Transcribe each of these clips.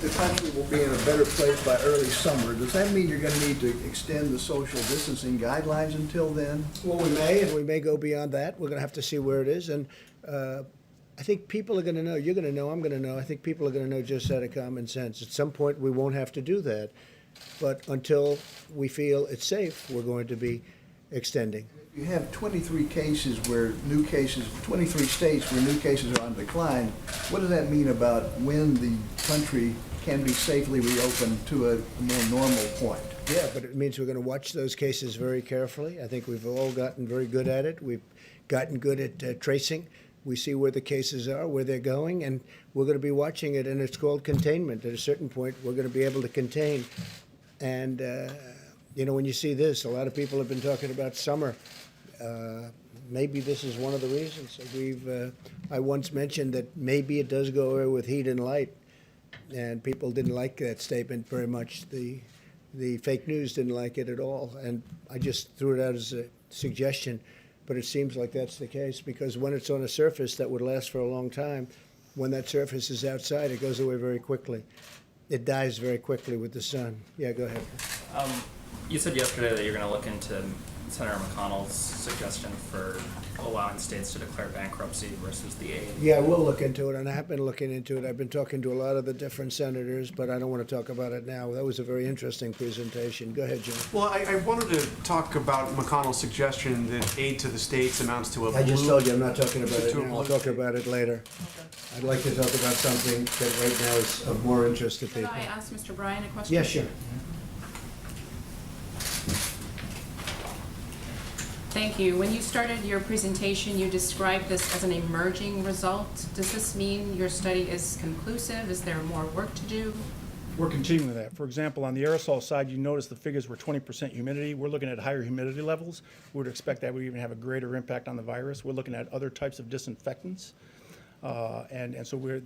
the country will be in a better place by early summer, does that mean you're going to need to extend the social distancing guidelines until then? Well, we may, and we may go beyond that. We're going to have to see where it is. And I think people are going to know. You're going to know. I'm going to know. I think people are going to know just out of common sense. At some point, we won't have to do that. But until we feel it's safe, we're going to be extending. You have 23 cases where new cases, 23 states where new cases are on decline. What does that mean about when the country can be safely reopened to a more normal point? Yeah, but it means we're going to watch those cases very carefully. I think we've all gotten very good at it. We've gotten good at tracing. We see where the cases are, where they're going, and we're going to be watching it, and it's called containment. At a certain point, we're going to be able to contain. And, when you see this, a lot of people have been talking about summer. Maybe this is one of the reasons. I once mentioned that maybe it does go away with heat and light, and people didn't like that statement very much. The fake news didn't like it at all, and I just threw it out as a suggestion. But it seems like that's the case, because when it's on a surface that would last for a long time, when that surface is outside, it goes away very quickly. It dies very quickly with the sun. Yeah, go ahead. You said yesterday that you're going to look into Senator McConnell's suggestion for allowing states to declare bankruptcy versus the aid. Yeah, we'll look into it, and I have been looking into it. I've been talking to a lot of the different senators, but I don't want to talk about it now. That was a very interesting presentation. Go ahead, Jim. Well, I wanted to talk about McConnell's suggestion that aid to the states amounts to a I just blue- told you I'm not talking about it to a now. I'll blue talk about it later. I'd like to talk about something that right now is of more interest to Could people. I ask Mr. Bryan a question? Yeah, sure. Thank you. When you started your presentation, you described this as an emerging result. Does this mean your study is conclusive? Is there more work to do? We're continuing with that. For example, on the aerosol side, you notice the figures were 20% humidity. We're looking at higher humidity levels. We would expect that would even have a greater impact on the virus. We're looking at other types of disinfectants. And so we're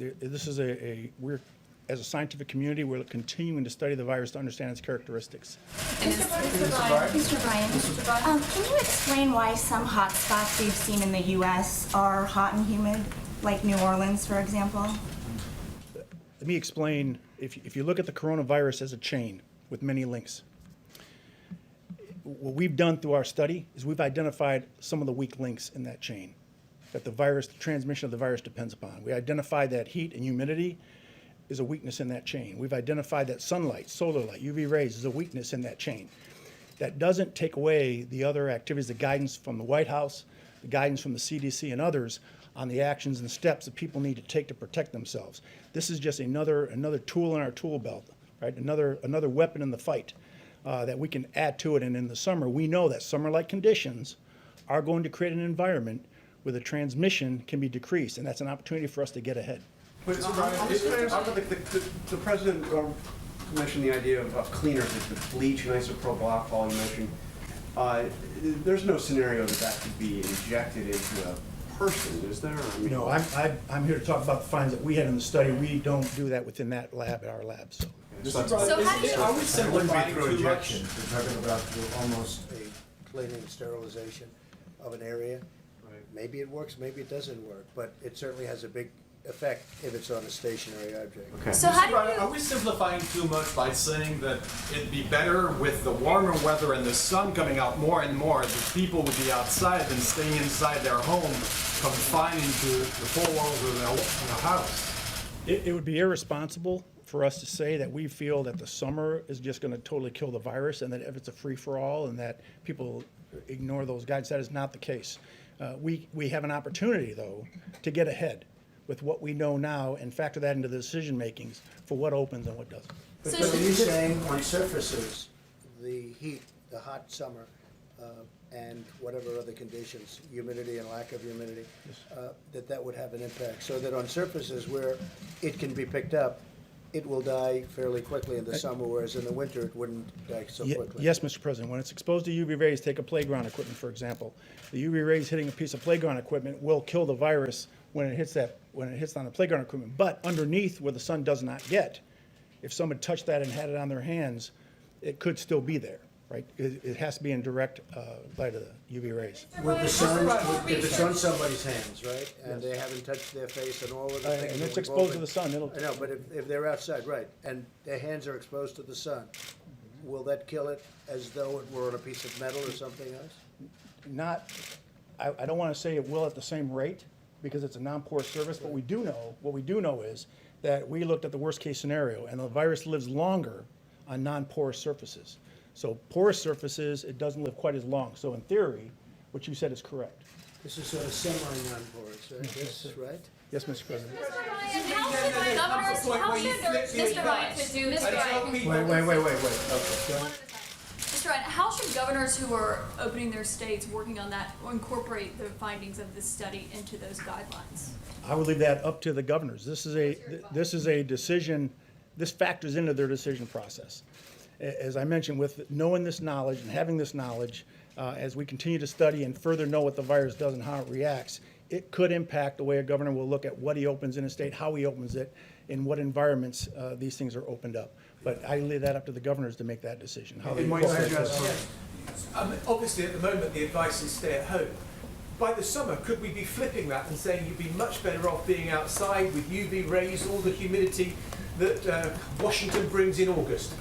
as a scientific community, we're continuing to study the virus to understand its characteristics. Mr. Bryan, can you explain why some hot spots we've seen in the U.S. are hot and humid, like New Orleans, for example? Let me explain. If you look at the coronavirus as a chain with many links, what we've done through our study is we've identified some of the weak links in that chain that the transmission of the virus depends upon. We identified that heat and humidity is a weakness in that chain. We've identified that sunlight, solar light, UV rays is a weakness in that chain. That doesn't take away the other activities, the guidance from the White House, the guidance from the CDC and others on the actions and steps that people need to take to protect themselves. This is just another tool in our tool belt, right? Another weapon in the fight that we can add to it. And in the summer, we know that summer-like conditions are going to create an environment where the transmission can be decreased, and that's an opportunity for us to get ahead. But the president mentioned the idea of cleaners, like the bleach and isopropyl alcohol you mentioned. There's no scenario that could be injected into a person, is there? I mean, No, I'm here to talk about the findings that we had in the study. We don't do that within that lab, our lab. So. So how do you... Are we simplifying through too injection? much? We're talking about almost a cleaning, sterilization of an area. Right. Maybe it works, maybe it doesn't work, but it certainly has a big effect if it's on a stationary object. Okay. So how do Are you... we simplifying too much by saying that it'd be better with the warmer weather and the sun coming out more and more, that people would be outside than staying inside their home, confined to the four walls of their house? It would be irresponsible for us to say that we feel that the summer is just going to totally kill the virus and that if it's a free-for-all and that people ignore those guides. That is not the case. We have an opportunity, though, to get ahead with what we know now and factor that into the decision makings for what opens and what doesn't. But So are you saying on surfaces, the heat, the hot summer, and whatever other conditions, humidity and lack of humidity, that would have an impact? So that on surfaces where it can be picked up, it will die fairly quickly in the summer, whereas in the winter it wouldn't die so quickly? Yes, Mr. President. When it's exposed to UV rays, take a playground equipment, for example. The UV rays hitting a piece of playground equipment will kill the virus when it hits on the playground equipment. But underneath, where the sun does not get, if someone touched that and had it on their hands, it could still be there. right? It has to be in direct light of the UV rays. With the sun, if it's on somebody's hands, right, and they haven't touched their face and all of the things. And that it's we've exposed to all the sun, it'll, I know, but if they're outside, right, and their hands are exposed to the sun, will that kill it as though it were on a piece of metal or something else? not, I don't want to say it will at the same rate because it's a non-porous surface, but what we do know is that we looked at the worst case scenario and the virus lives longer on non-porous surfaces. So porous surfaces, it doesn't live quite as long. So in theory, what you said is correct. This is sort of semi-non-porous, right? This, right? Yes, Mr. President. Mr. Ryan, Wait. Okay. Mr. Ryan, how should governors who are opening their states, working on that, incorporate the findings of this study into those guidelines? I would leave that up to the governors. This is a decision, this factors into their decision process. As I mentioned, with knowing this knowledge and having this knowledge, as we continue to study and further know what the virus does and how it reacts, it could impact the way a governor will look at what he opens in a state, how he opens it, in what environments these things are opened up. But I leave that up to the governors to make that decision. How they incorporate this. Obviously, at the moment, the advice is stay at home. By the summer, could we be flipping that and saying you'd be much better off being outside with UV rays, all the humidity that Washington brings in August?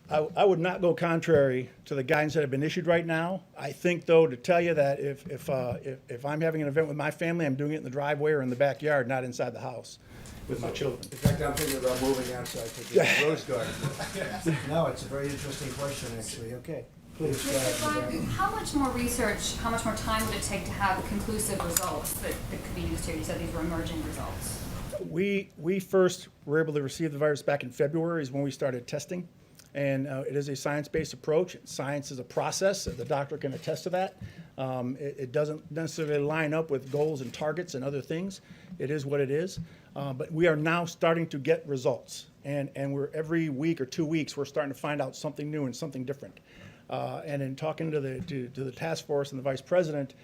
I would not go contrary to the guidance that have been issued right now. I think, though, to tell you that if I'm having an event with my family, I'm doing it in the driveway or in the backyard, not inside the house with my children. In fact, I'm thinking about moving outside to the rose garden. No, it's a very interesting question, actually. Okay, please go Mr. ahead. Ryan, how much more research, how much more time would it take to have conclusive results that could be used here? You said these were emerging results. We first were able to receive the virus back in February is when we started testing. And it is a science-based approach. Science is a process. The doctor can attest to that. It doesn't necessarily line up with goals and targets and other things. It is what it is. But we are now starting to get results. And we're every week or 2 weeks, we're starting to find out something new and something different. And in talking to the task force and the vice president,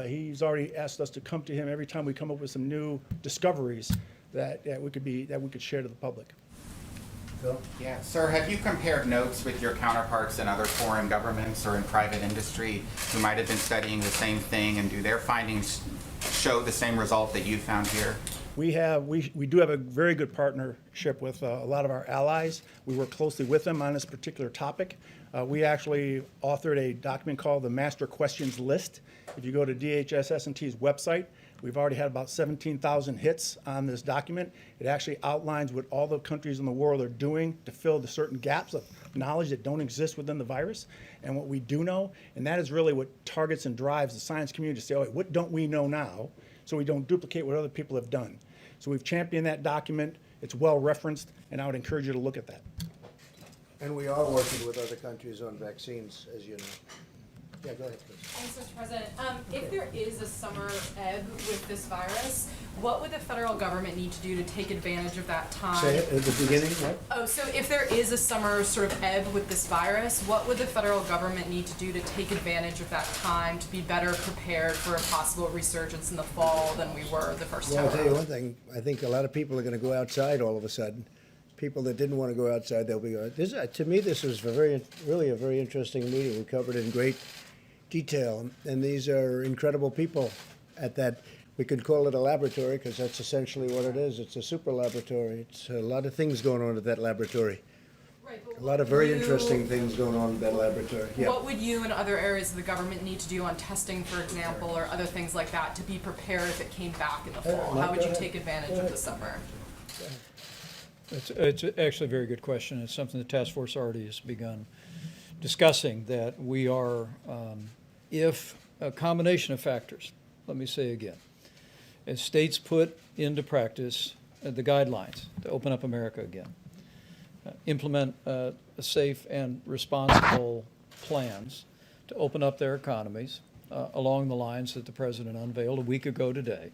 he's already asked us to come to him every time we come up with some new discoveries that we could share to the public. Phil? Yeah, sir, have you compared notes with your counterparts in other foreign governments or in private industry who might have been studying the same thing, and do their findings show the same result that you found here? We do have a very good partnership with a lot of our allies. We work closely with them on this particular topic. We actually authored a document called the Master Questions List. If you go to DHS-S&T's website, we've already had about 17,000 hits on this document. It actually outlines what all the countries in the world are doing to fill the certain gaps of knowledge that don't exist within the virus. And what we do know, and that is really what targets and drives the science community to say, oh, wait, what don't we know now, so we don't duplicate what other people have done. So we've championed that document. It's well referenced, and I would encourage you to look at that. And we are working with other countries on vaccines, as you know. Yeah, go ahead, please. Thanks, Mr. President. If there is a summer ebb with this virus, what would the federal government need to do to take advantage of that time? Say it at the beginning, what? Oh, so if there is a summer sort of ebb with this virus, what would the federal government need to do to take advantage of that time to be better prepared for a possible resurgence in the fall than we were the first Well, time I'll tell you around? one thing. I think a lot of people are going to go outside all of a sudden. People that didn't want to go outside, they'll be going. To me, this was really a very interesting meeting. We covered it in great detail, and these are incredible people at that. We could call it a laboratory because that's essentially what it is. It's a super laboratory. It's a lot of things going on at that laboratory. Right, but A lot of very interesting things going on in that laboratory. Yeah. What would you and other areas of the government need to do on testing, for example, or other things like that to be prepared if it came back in the fall? How would you take advantage of the summer? It's actually a very good question. It's something the task force already has begun discussing, that we are, if a combination of factors, let me say again, as states put into practice the guidelines to open up America again, implement safe and responsible plans to open up their economies along the lines that the President unveiled a week ago today.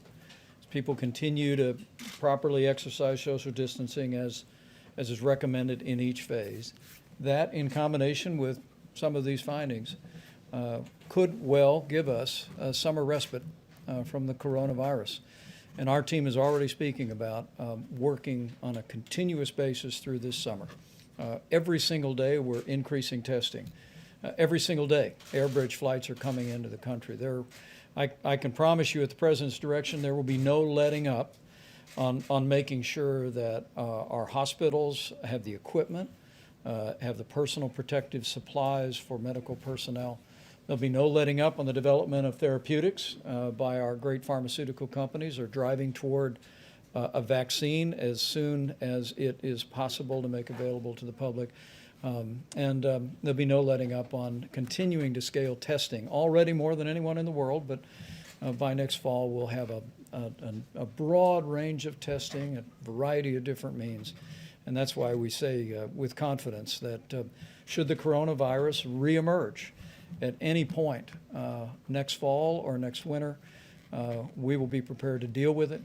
People continue to properly exercise social distancing as is recommended in each phase. That, in combination with some of these findings, could well give us a summer respite from the coronavirus. And our team is already speaking about working on a continuous basis through this summer Every single day, we're increasing testing. Every single day, air bridge flights are coming into the country. I can promise you at the President's direction, there will be no letting up on making sure that our hospitals have the equipment, have the personal protective supplies for medical personnel. There'll be no letting up on the development of therapeutics by our great pharmaceutical companies or driving toward a vaccine as soon as it is possible to make available to the public. There'll be no letting up on continuing to scale testing, already more than anyone in the world, but by next fall we'll have a broad range of testing, a variety of different means. And that's why we say with confidence that should the coronavirus reemerge at any point next fall or next winter, we will be prepared to deal with it,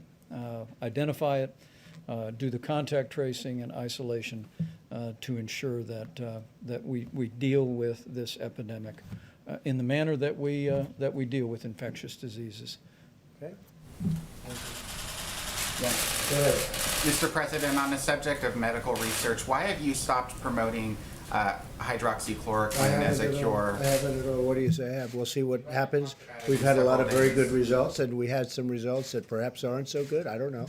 identify it, do the contact tracing and isolation to ensure that we deal with this epidemic in the manner that we deal with infectious diseases. Okay. Yeah. Go ahead. Mr. President, on the subject of medical research, why have you stopped promoting hydroxychloroquine as a cure? I haven't at all. What do you say I have? We'll see what happens. We've had a lot of very good results, and we had some results that perhaps aren't so good. I don't know.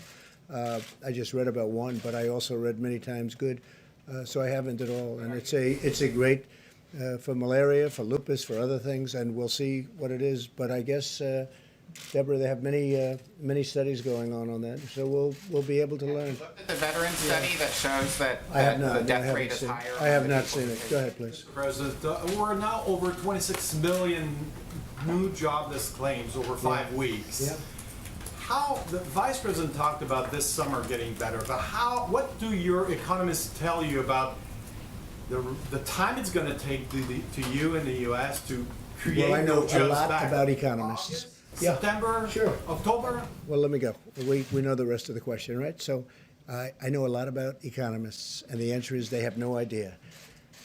I just read about one, but I also read many times good. So I haven't at all. And it's a great for malaria, for lupus, for other things, and we'll see what it is. But I guess, Deborah, they have many studies going on that, so we'll be able to learn. Looked at the veteran study that shows that I have not. the death rate is higher. I have not seen it. Go ahead, please. Mr. President, we're now over 26 million new jobless claims over 5 weeks. Yeah. How, the Vice President talked about this summer getting better, but what do your economists tell you about the time it's going to take to you in the U.S. to create Well, I know those a jobs lot back? about economists. August, Yeah. September, Sure. October? Well, let me go. We know the rest of the question, right? So I know a lot about economists, and the answer is they have no idea.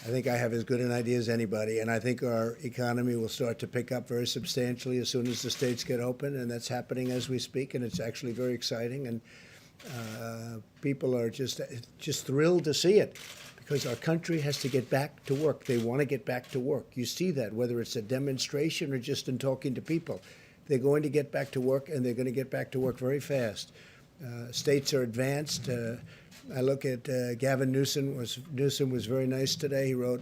I think I have as good an idea as anybody, and I think our economy will start to pick up very substantially as soon as the states get open, and that's happening as we speak, and it's actually very exciting, and people are just thrilled to see it because our country has to get back to work. They want to get back to work. You see that, whether it's a demonstration or just in talking to people. They're going to get back to work, and they're going to get back to work very fast. States are advanced. I look at Gavin Newsom was very nice today. He wrote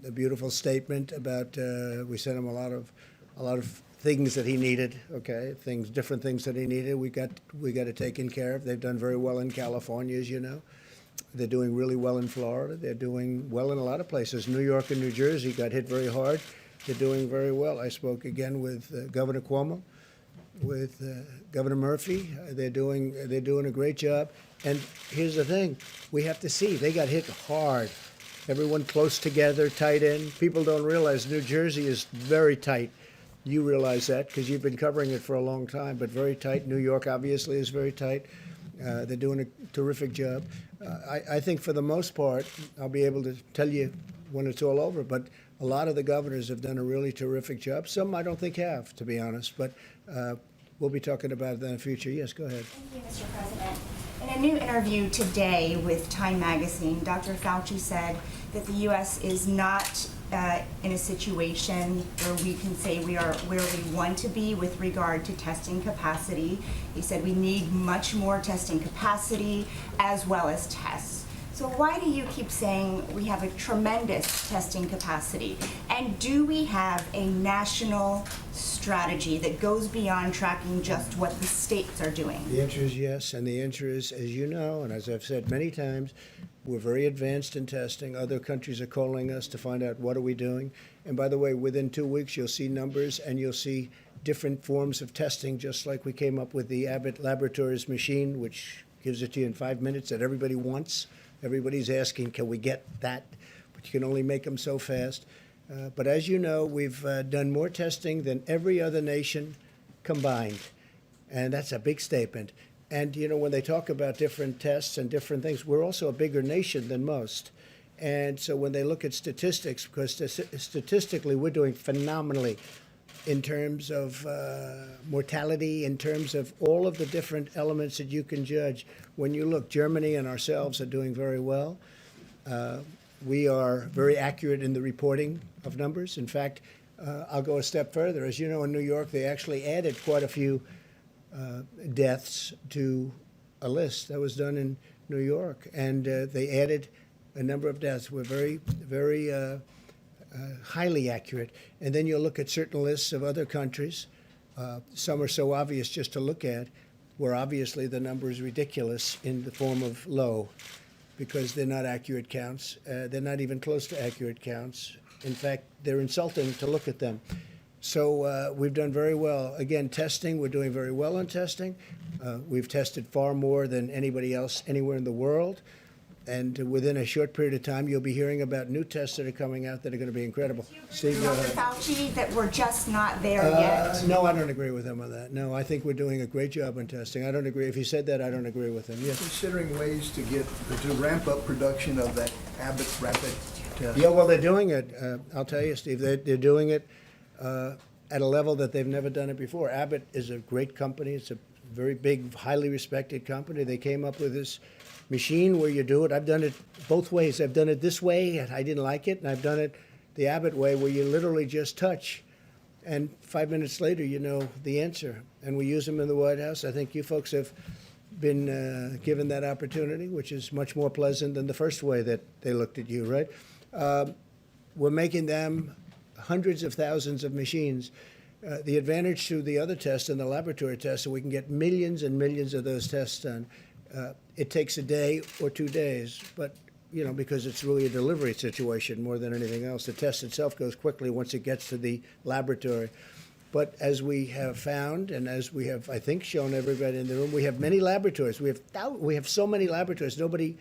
a beautiful statement about we sent him a lot of things that he needed. Okay, different things that he needed. We got it taken care of. They've done very well in California, as you know. They're doing really well in Florida. They're doing well in a lot of places. New York and New Jersey got hit very hard. They're doing very well. I spoke again with Governor Cuomo, with Governor Murphy. They're doing a great job. And here's the thing: we have to see they got hit hard. Everyone close together, tight in. People don't realize New Jersey is very tight. You realize that because you've been covering it for a long time, but very tight. New York obviously is very tight. They're doing a terrific job. I think for the most part, I'll be able to tell you when it's all over, but a lot of the governors have done a really terrific job. Some I don't think have, to be honest, but we'll be talking about it in the future. Yes, go ahead. Thank you, Mr. President. In a new interview today with Time Magazine, Dr. Fauci said that the U.S. is not in a situation where we can say we are where we want to be with regard to testing capacity. He said we need much more testing capacity as well as tests. So why do you keep saying we have a tremendous testing capacity? And do we have a national strategy that goes beyond tracking just what the states are doing? The answer is yes, and the answer is, as you know, and as I've said many times, we're very advanced in testing. Other countries are calling us to find out what are we doing. And by the way, within 2 weeks, you'll see numbers and you'll see different forms of testing, just like we came up with the Abbott Laboratories machine, which gives it to you in 5 minutes that everybody wants. Everybody's asking, can we get that? But you can only make them so fast. But as you know, we've done more testing than every other nation combined. And that's a big statement. And, you know, when they talk about different tests and different things, we're also a bigger nation than most. And so when they look at statistics, because statistically we're doing phenomenally in terms of mortality, in terms of all of the different elements that you can judge. When you look, Germany and ourselves are doing very well. We are very accurate in the reporting of numbers. In fact, I'll go a step further. As you know, in New York, they actually added quite a few deaths to a list that was done in New York, and they added a number of deaths. We're very highly accurate. And then you'll look at certain lists of other countries. Some are so obvious just to look at, where obviously the number is ridiculous in the form of low, because they're not accurate counts. They're not even close to accurate counts. In fact, they're insulting to look at them. So we've done very well. Again, testing, we're doing very well on testing. We've tested far more than anybody else anywhere in the world. And within a short period of time, you'll be hearing about new tests that are coming out that are going to be incredible. Steve, go Dr. ahead. Fauci, that we're just not there yet? No, I don't agree with him on that. No, I think we're doing a great job on testing. I don't agree. If he said that, I don't agree with him. Yes. Considering ways to ramp up production of that Abbott Rapid test? Yeah, well, they're doing it. I'll tell you, Steve, they're doing it at a level that they've never done it before. Abbott is a great company. It's a very big, highly respected company. They came up with this machine where you do it. I've done it both ways. I've done it this way, and I didn't like it, and I've done it the Abbott way, where you literally just touch, and 5 minutes later you know the answer. And we use them in the White House. I think you folks have been given that opportunity, which is much more pleasant than the first way that they looked at you, right? We're making them hundreds of thousands of machines. The advantage to the other tests and the laboratory tests, so we can get millions and millions of those tests done. It takes a day or 2 days, but because it's really a delivery situation more than anything else. The test itself goes quickly once it gets to the laboratory. But as we have found, and as we have, I think, shown everybody in the room, we have many laboratories. We have so many laboratories. Nobody.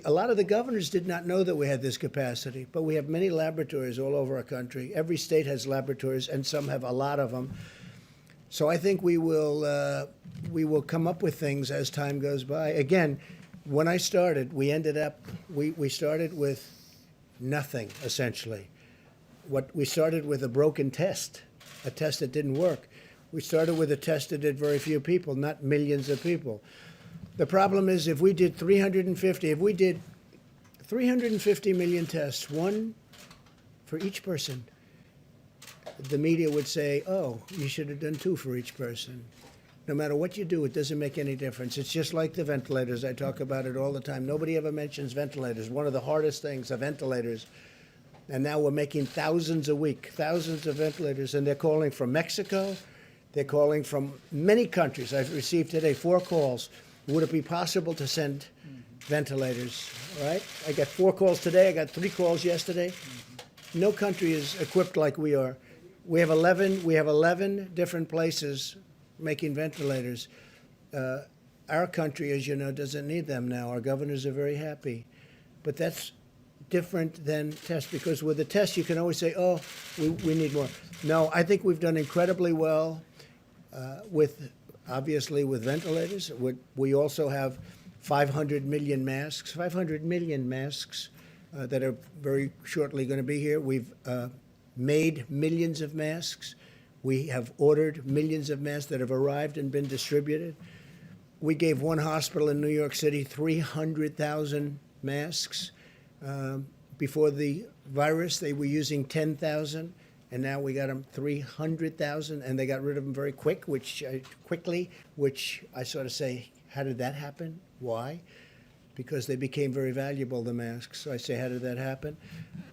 A lot of the governors did not know that we had this capacity, but we have many laboratories all over our country. Every state has laboratories, and some have a lot of them. So I think we will come up with things as time goes by. Again, when I started, we started with nothing, essentially. We started with a broken test, a test that didn't work. We started with a test that did very few people, not millions of people. The problem is, if we did 350 million tests, one for each person, the media would say, oh, you should have done 2 for each person. No matter what you do, it doesn't make any difference. It's just like the ventilators. I talk about it all the time. Nobody ever mentions ventilators. One of the hardest things are ventilators. And now we're making thousands a week, thousands of ventilators. And they're calling from Mexico. They're calling from many countries. I've received today 4 calls. Would it be possible to send ventilators? All right? I got 4 calls today. I got 3 calls yesterday. No country is equipped like we are. We have 11 different places making ventilators. Our country, as you know, doesn't need them now. Our governors are very happy. But that's different than tests, because with a test you can always say, oh, we need more. No, I think we've done incredibly well obviously with ventilators. We also have 500 million masks that are very shortly going to be here. We've made millions of masks. We have ordered millions of masks that have arrived and been distributed. We gave one hospital in New York City 300,000 masks. Before the virus, they were using 10,000, and now we got them 300,000, and they got rid of them very quickly, which I sort of say, how did that happen? Why? Because they became very valuable, the masks. So I say, how did that happen?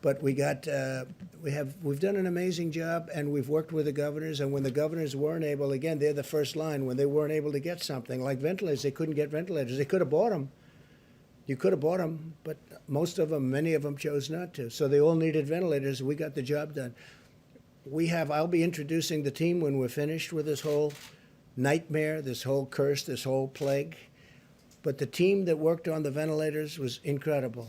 But we've done an amazing job, and we've worked with the governors. And when the governors weren't able, again, they're the first line. When they weren't able to get something like ventilators, they couldn't get ventilators. They could have bought them. You could have bought them, but many of them chose not to. So they all needed ventilators. We got the job done. I'll be introducing the team when we're finished with this whole nightmare, this whole curse, this whole plague. But the team that worked on the ventilators was incredible.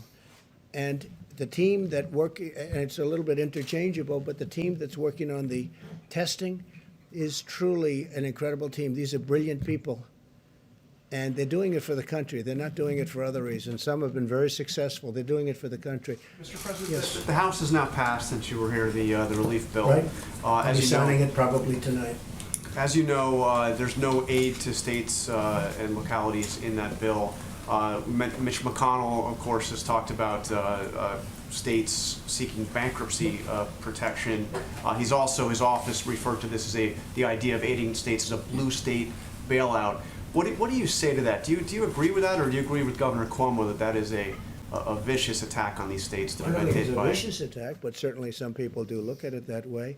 And the team that and it's a little bit interchangeable, but the team that's working on the testing is truly an incredible team. These are brilliant people. And they're doing it for the country. They're not doing it for other reasons. Some have been very successful. They're doing it for the country. Mr. President, yes. The House has now passed, since you were here, the relief bill. Right. I'll be signing it probably tonight. As you know, there's no aid to states and localities in that bill. Mitch McConnell, of course, has talked about states seeking bankruptcy protection. His office referred to this as the idea of aiding states as a blue state bailout. What do you say to that? Do you agree with that, or do you agree with Governor Cuomo that is a vicious attack on these states that I have don't been think hit it's a by? vicious attack, but certainly some people do look at it that way.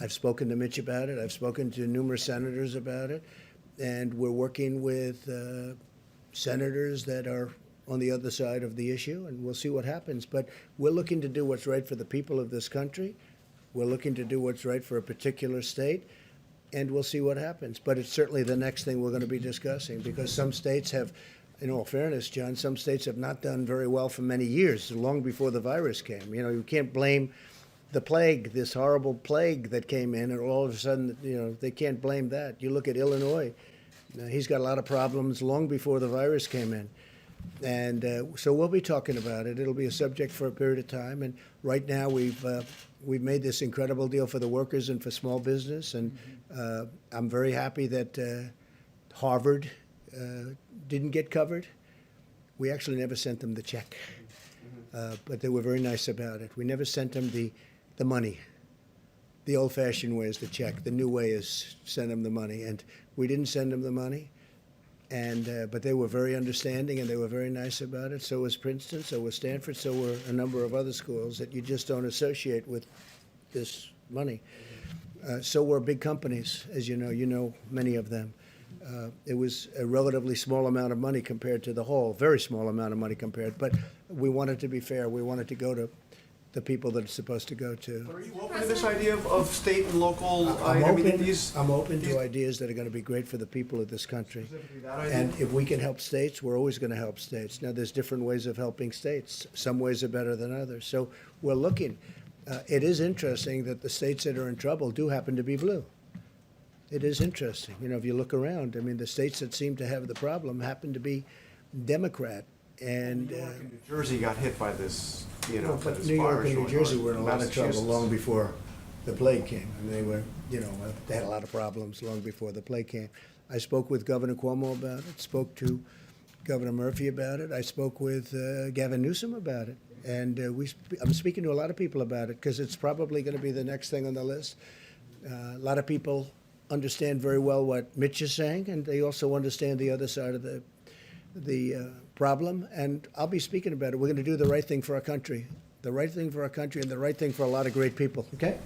I've spoken to Mitch about it. I've spoken to numerous senators about it, and we're working with senators that are on the other side of the issue, and we'll see what happens. But we're looking to do what's right for the people of this country. We're looking to do what's right for a particular state, and we'll see what happens. But it's certainly the next thing we're going to be discussing, because some states have, in all fairness, John, some states have not done very well for many years, long before the virus came. You know, you can't blame the plague, this horrible plague that came in, and all of a sudden, you know, they can't blame that. You look at Illinois. He's got a lot of problems long before the virus came in. And so we'll be talking about it. It'll be a subject for a period of time. And right now we've made this incredible deal for the workers and for small business. And I'm very happy that Harvard didn't get covered. We actually never sent them the check. But they were very nice about it. We never sent them the money. The old-fashioned way is the check. The new way is send them the money. And we didn't send them the money. And but they were very understanding, and they were very nice about it. So was Princeton, so was Stanford, so were a number of other schools that you just don't associate with this money. So were big companies, as you know many of them. It was a relatively small amount of money compared to the whole, very small amount of money compared. But we wanted to be fair. We wanted to go to the people that it's supposed to go to. Are you open to this idea of state and local? I'm I'm open to ideas that are going to be great for the people of this country. that idea? And if we can help states, we're always going to help states. Now, there's different ways of helping states. Some ways are better than others. So we're looking. It is interesting that the states that are in trouble do happen to be blue. It is interesting. You know, if you look around, I mean, the states that seem to have the problem happen to be Democrat. And New York and New Jersey got hit by this, but this New York virus, and New or Jersey were in a lot of trouble Massachusetts. long before the plague came. I mean, they were, they had a lot of problems long before the plague came. I spoke with Governor Cuomo about it, spoke to Governor Murphy about it. I spoke with Gavin Newsom about it. And I'm speaking to a lot of people about it, because it's probably going to be the next thing on the list. A lot of people understand very well what Mitch is saying, and they also understand the other side of the problem. And I'll be speaking about it. We're going to do the right thing for our country, the right thing for our country, and the right thing for a lot of great people. Okay?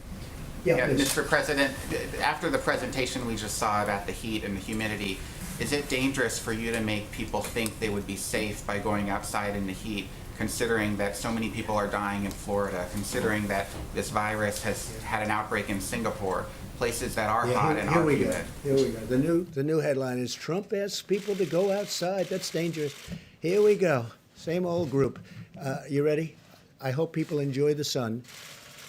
Yeah, please. Mr. President, after the presentation we just saw about the heat and the humidity, is it dangerous for you to make people think they would be safe by going outside in the heat, considering that so many people are dying in Florida, considering that this virus has had an outbreak in Singapore, places that are hot and are humid? Here we go. The new headline is Trump asks people to go outside. That's dangerous. Here we go. Same old group. You ready? I hope people enjoy the sun.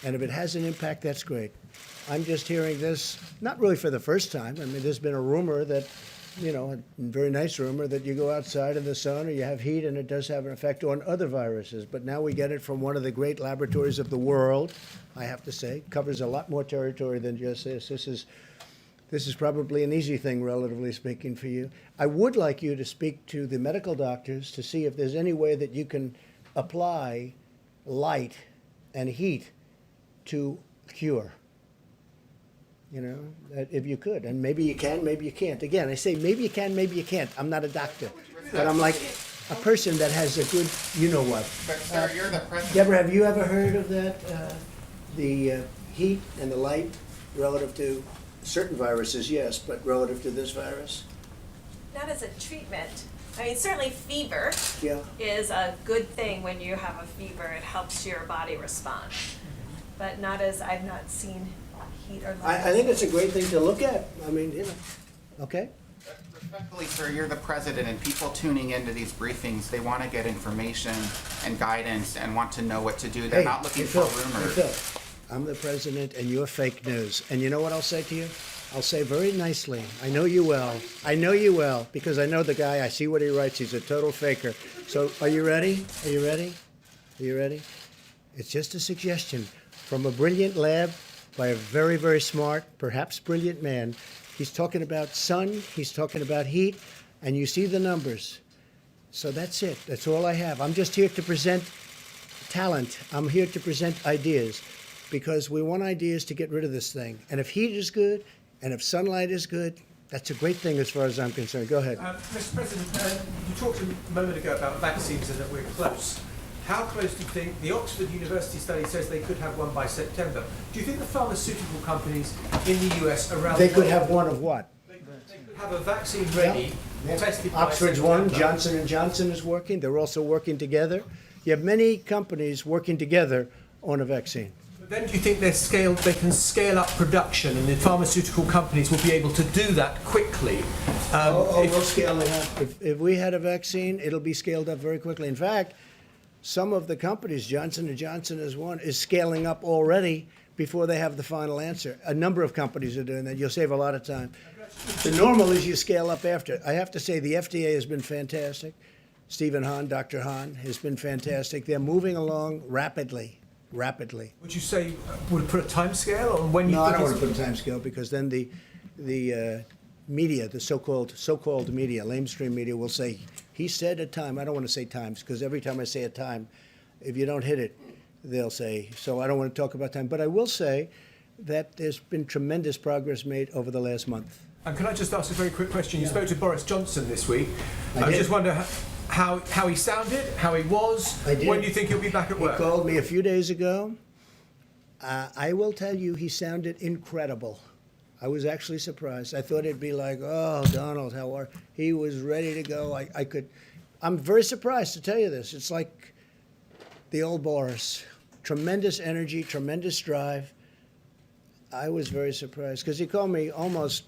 And if it has an impact, that's great. I'm just hearing this, not really for the first time. I mean, there's been a rumor that, a very nice rumor that you go outside in the sun or you have heat and it does have an effect on other viruses. But now we get it from one of the great laboratories of the world, I have to say. Covers a lot more territory than just this. This is probably an easy thing, relatively speaking, for you. I would like you to speak to the medical doctors to see if there's any way that you can apply light and heat to cure. If you could. And maybe you can, maybe you can't. Again, I say maybe you can, maybe you can't. I'm not a doctor. But I'm like a person that has a good, what. But sir, you're the president. Deborah, have you ever heard of that? The heat and the light relative to certain viruses, yes, but relative to this virus? Not as a treatment. I mean, certainly fever Yeah. is a good thing when you have a fever. It helps your body respond. But not as, I've not seen heat or light. I think it's a great thing to look at. I mean, okay? Respectfully, sir, you're the president, and people tuning into these briefings, they want to get information and guidance and want to know what to do. They're not looking for rumors. Hey, Phil, I'm the president, and you're fake news. And you know what I'll say to you? I'll say very nicely, I know you well. I know you well, because I know the guy. I see what he writes. He's a total faker. So are you ready? Are you ready? Are you ready? It's just a suggestion from a brilliant lab by a very, very smart, perhaps brilliant man. He's talking about sun, he's talking about heat, and you see the numbers. So that's it. That's all I have. I'm just here to present talent. I'm here to present ideas because we want ideas to get rid of this thing. And if heat is good and if sunlight is good, that's a great thing as far as I'm concerned. Go ahead. Mr. President, you talked a moment ago about vaccines and that we're close. How close do you think the Oxford University study says they could have one by September? Do you think the pharmaceutical companies in the US around They the could world, have one of what? they could have a vaccine ready, tested by Oxford's September? one, Johnson & Johnson is working. They're also working together. You have many companies working together on a vaccine. But then do you think they can scale up production and the pharmaceutical companies will be able to do that quickly? We'll scale it up. If we had a vaccine, it'll be scaled up very quickly. In fact, some of the companies, Johnson & Johnson is one, is scaling up already before they have the final answer. A number of companies are doing that. You'll save a lot of time. The normal is you scale up after. I have to say the FDA has been fantastic. Stephen Hahn, Dr. Hahn, has been fantastic. They're moving along rapidly. Would you say, would it put a time scale on when you No, I think don't want it's- to put a time scale because then the media, the so-called media, lamestream media, will say, he said a time. I don't want to say times because every time I say a time, if you don't hit it, they'll say. So I don't want to talk about time. But I will say that there's been tremendous progress made over the last month. And can I just ask a very quick question? You spoke to Boris Johnson this week. I I did. just wonder how he sounded, how he was. I did. When do you think he'll be back at He work? called me a few days ago. I will tell you, he sounded incredible. I was actually surprised. I thought it'd be like, oh, Donald, how are you? He was ready to go. I'm very surprised to tell you this. It's like the old Boris. Tremendous energy, tremendous drive. I was very surprised because he called me almost,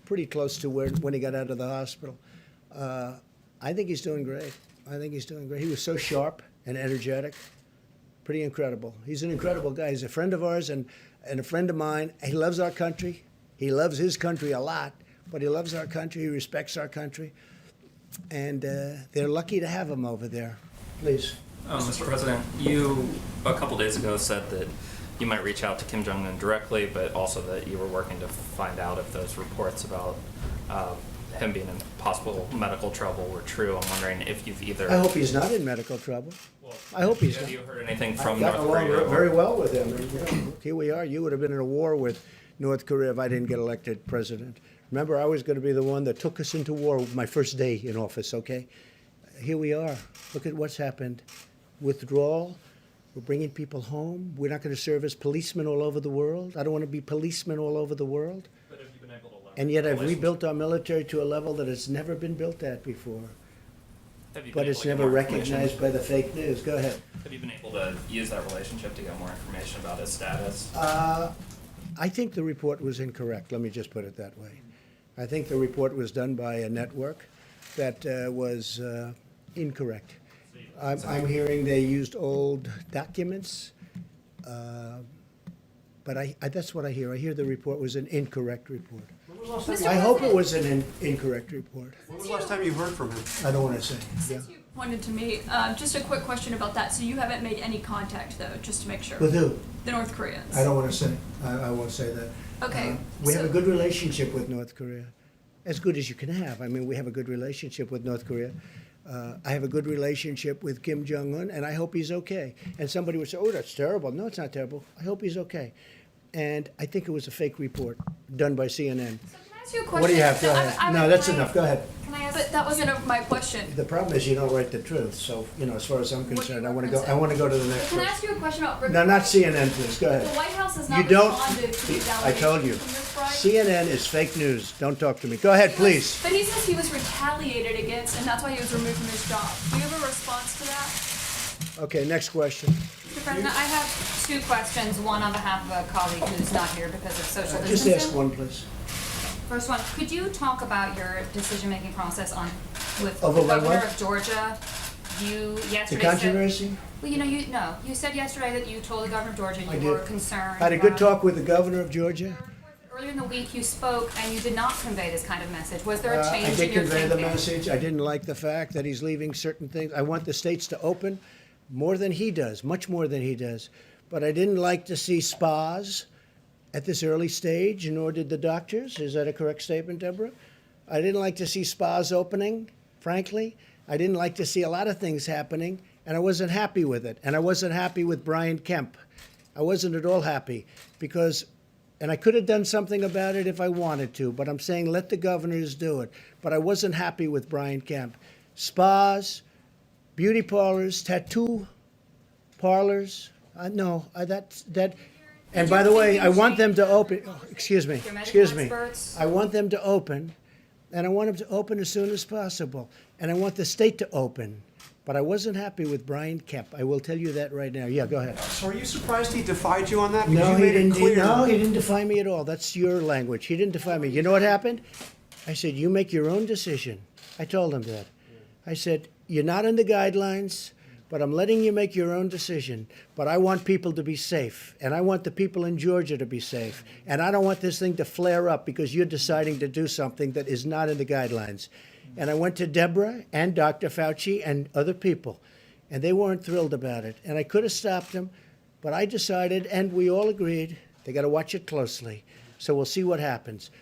pretty close to when he got out of the hospital. I think he's doing great. He was so sharp and energetic. Pretty incredible. He's an incredible guy. He's a friend of ours and a friend of mine. He loves our country. He loves his country a lot, but he loves our country. He respects our country. And they're lucky to have him over there. Please. Mr. President, you a couple days ago said that you might reach out to Kim Jong-un directly, but also that you were working to find out if those reports about him being in possible medical trouble were true. I'm wondering if you've either... I hope he's not in medical trouble. I hope he's not. Have you heard anything from I've North gotten along Korea? very well with him. And, here we are. You would have been in a war with North Korea if I didn't get elected president. Remember, I was going to be the one that took us into war my first day in office, okay? Here we are. Look at what's happened. Withdrawal. We're bringing people home. We're not going to serve as policemen all over the world. I don't want to be policemen all over the world. But have you been able to leverage And yet I've relationship? rebuilt our military to a level that it's never been built at before. Have you been But able it's to get never more information? recognized by the fake news. Go ahead. Have you been able to use that relationship to get more information about his status? I think the report was incorrect. Let me just put it that way. I think the report was done by a network that was incorrect. I'm hearing they used old documents, but that's what I hear. I hear the report was an incorrect report. I hope it was an incorrect report. When was the last time you heard from him? I don't want to say. Yeah. Since you pointed to me, just a quick question about that. So you haven't made any contact though, just to make sure? With who? The North Koreans. I don't want to say. I won't say that. Okay, We have so- a good relationship with North Korea, as good as you can have. I mean, we have a good relationship with North Korea. I have a good relationship with Kim Jong-un, and I hope he's okay. And somebody would say, oh, that's terrible. No, it's not terrible. I hope he's okay. And I think it was a fake report done by CNN. So can I ask you a question? What do you have? Go So ahead. I No, would that's like- enough. Go ahead. Can I ask? But that wasn't my question. The problem is you don't write the truth. So, as far as I'm concerned, I want to go to the next Can I person. ask you a question about? No, not CNN, please. Go The ahead. White House has You not don't. responded to these I told you. allegations from this Friday. CNN is fake news. Don't talk to me. Go ahead, please. But he says he was retaliated against, and that's why he was removed from his job. Do you have a response to that? Okay, next question. Mr. President, I have two questions, one on behalf of a colleague who's not here because of social Just distancing. ask one, please. First one, could you talk about your decision-making process with Over the my governor what? of Georgia? You The yesterday controversy? Well, you said yesterday that you told the governor of Georgia I you did. were concerned. I had a good about- talk with the governor of Georgia. Earlier in the week, you spoke and you did not convey this kind of message. Was there a change I in did your convey thinking? the message. I didn't like the fact that he's leaving certain things. I want the states to open more than he does, much more than he does. But I didn't like to see spas at this early stage, nor did the doctors. Is that a correct statement, Deborah? I didn't like to see spas opening, frankly. I didn't like to see a lot of things happening, and I wasn't happy with it. And I wasn't happy with Brian Kemp. I wasn't at all happy because, and I could have done something about it if I wanted to, but I'm saying let the governors do it. But I wasn't happy with Brian Kemp. Spas, beauty parlors, tattoo parlors, that. And by the way, I want them to open, excuse me. I want them to open, and I want them to open as soon as possible. And I want the state to open. But I wasn't happy with Brian Kemp. I will tell you that right now. Yeah, go ahead. So are you surprised he defied you on that? Because No, you he made it didn't. clear. No, he didn't defy me at all. That's your language. He didn't defy me. You know what happened? I said, you make your own decision. I told him that. I said, you're not in the guidelines, but I'm letting you make your own decision. But I want people to be safe, and I want the people in Georgia to be safe. And I don't want this thing to flare up because you're deciding to do something that is not in the guidelines. And I went to Deborah and Dr. Fauci and other people, and they weren't thrilled about it. And I could have stopped them, but I decided, and we all agreed, they got to watch it closely. So we'll see what happens.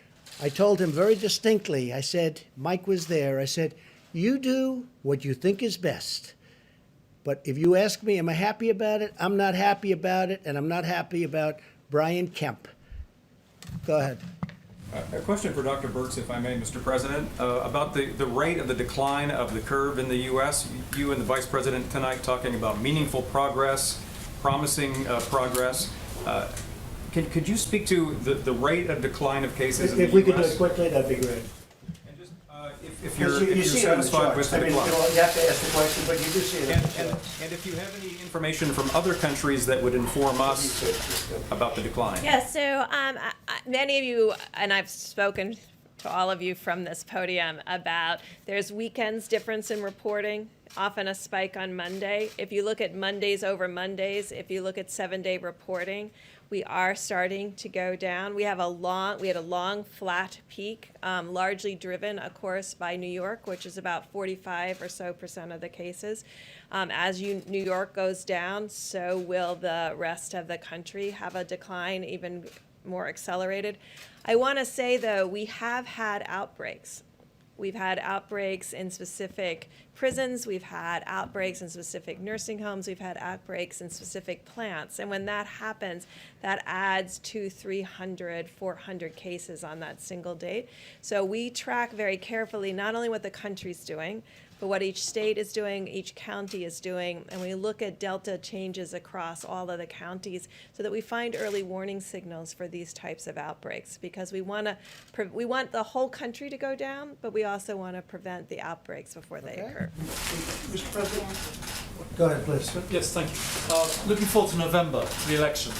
I told him very distinctly, I said, Mike was there, I said, you do what you think is best. But if you ask me, am I happy about it? I'm not happy about it, and I'm not happy about Brian Kemp. Go ahead. A question for Dr. Birx, if I may, Mr. President, about the rate of the decline of the curve in the U.S. You and the Vice President tonight talking about meaningful progress, promising progress. Could you speak to the rate of decline of cases in the U.S.? If we could do it quickly, that'd be great. And just if you're satisfied with the decline. You have to ask the question, but you do see it. And if you have any information from other countries that would inform us about the decline. Yeah, so many of you, and I've spoken to all of you from this podium about there's weekends difference in reporting, often a spike on Monday. If you look at Mondays over Mondays, if you look at 7-day reporting, we are starting to go down. We had a long flat peak, largely driven, of course, by New York, which is about 45% or so of the cases. As New York goes down, so will the rest of the country have a decline, even more accelerated. I want to say, though, we have had outbreaks. We've had outbreaks in specific prisons. We've had outbreaks in specific nursing homes. We've had outbreaks in specific plants. And when that happens, that adds 200, 300, 400 cases on that single date. So we track very carefully not only what the country's doing, but what each state is doing, each county is doing, and we look at delta changes across all of the counties so that we find early warning signals for these types of outbreaks, because we want the whole country to go down, but we also want to prevent the outbreaks before they occur. Mr. President? Go ahead, please. Yes, thank you. Looking forward to November, the election.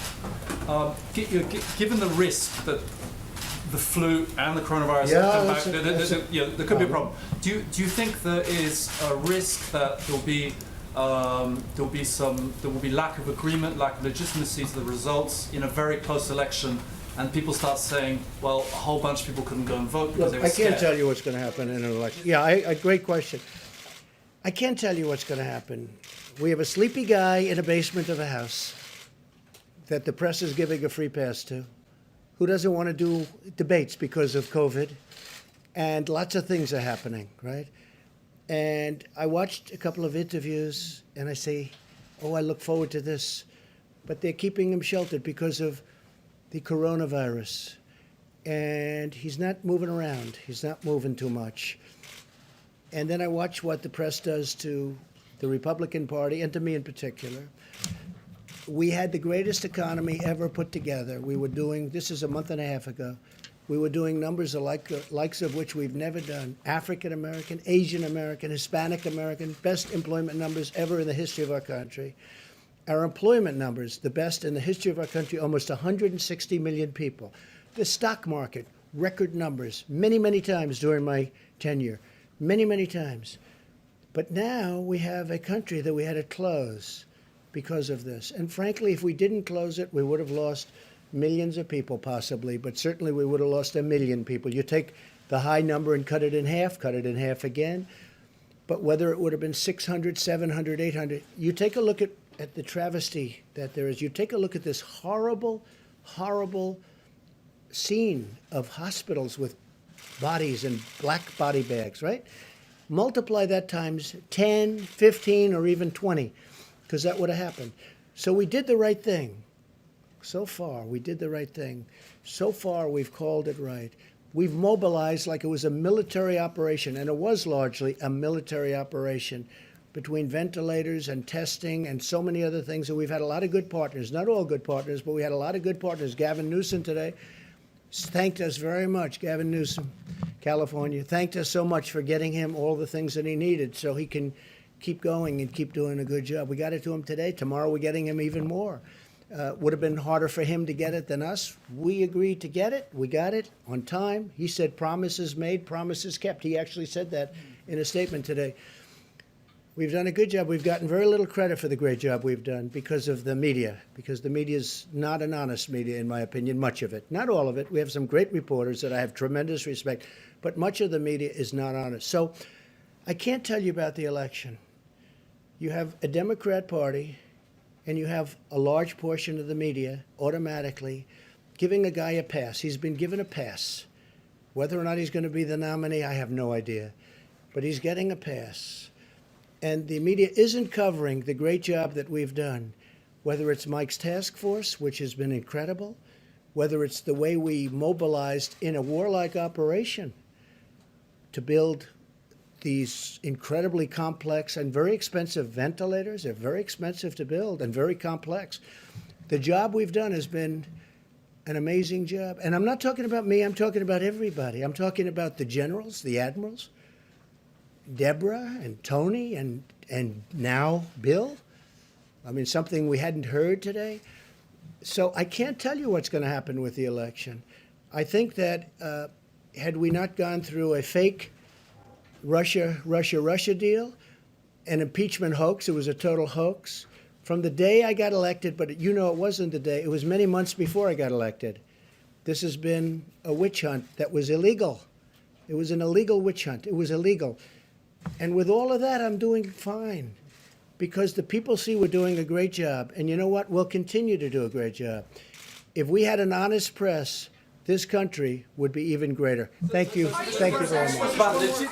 Given the risk that the flu and the coronavirus there could be a problem. Do you think there is a risk that there will be lack of agreement, lack of legitimacy to the results in a very close election, and people start saying, well, a whole bunch of people couldn't go and vote because they were scared? I can't tell you what's going to happen in an election. Yeah, great question. I can't tell you what's going to happen. We have a sleepy guy in a basement of a house that the press is giving a free pass to, who doesn't want to do debates because of COVID, and lots of things are happening, right? And I watched a couple of interviews, and I say, oh, I look forward to this. But they're keeping him sheltered because of the coronavirus. And he's not moving around. He's not moving too much. And then I watch what the press does to the Republican Party, and to me in particular. We had the greatest economy ever put together. We were doing, this is a month and a half ago, we were doing numbers likes of which we've never done. African American, Asian American, Hispanic American, best employment numbers ever in the history of our country. Our employment numbers, the best in the history of our country, almost 160 million people. The stock market, record numbers, many, many times during my tenure, many, many times. But now we have a country that we had to close because of this. And frankly, if we didn't close it, we would have lost millions of people possibly, but certainly we would have lost 1 million people. You take the high number and cut it in half again. But whether it would have been 600, 700, 800, you take a look at the travesty that there is. You take a look at this horrible, horrible scene of hospitals with bodies and black body bags, right? multiply that times 10, 15, or even 20, because that would have happened. So we did the right thing. So far, we did the right thing. So far, we've called it right. We've mobilized like it was a military operation, and it was largely a military operation between ventilators and testing and so many other things. And we've had a lot of good partners, not all good partners, but we had a lot of good partners. Gavin Newsom today thanked us very much. Gavin Newsom, California, thanked us so much for getting him all the things that he needed so he can keep going and keep doing a good job. We got it to him today. Tomorrow we're getting him even more. Would have been harder for him to get it than us. We agreed to get it. We got it on time. He said promises made, promises kept. He actually said that in a statement today. We've done a good job. We've gotten very little credit for the great job we've done because of the media, because the media is not an honest media, in my opinion, much of it. Not all of it. We have some great reporters that I have tremendous respect, but much of the media is not honest. So I can't tell you about the election. You have a Democrat Party, and you have a large portion of the media automatically giving a guy a pass. He's been given a pass. Whether or not he's going to be the nominee, I have no idea. But he's getting a pass. And the media isn't covering the great job that we've done, whether it's Mike's task force, which has been incredible, whether it's the way we mobilized in a warlike operation to build these incredibly complex and very expensive ventilators. They're very expensive to build and very complex. The job we've done has been an amazing job. And I'm not talking about me, I'm talking about everybody. I'm talking about the generals, the admirals, Deborah and Tony and now Bill. I mean, something we hadn't heard today. So I can't tell you what's going to happen with the election. I think that had we not gone through a fake Russia deal, an impeachment hoax, it was a total hoax, from the day I got elected, but you know it wasn't the day, it was many months before I got elected. This has been a witch hunt that was illegal. It was an illegal witch hunt. It was illegal. And with all of that, I'm doing fine because the people see we're doing a great job. And you know what? We'll continue to do a great job. If we had an honest press, this country would be even greater. Thank you. Thank you very much.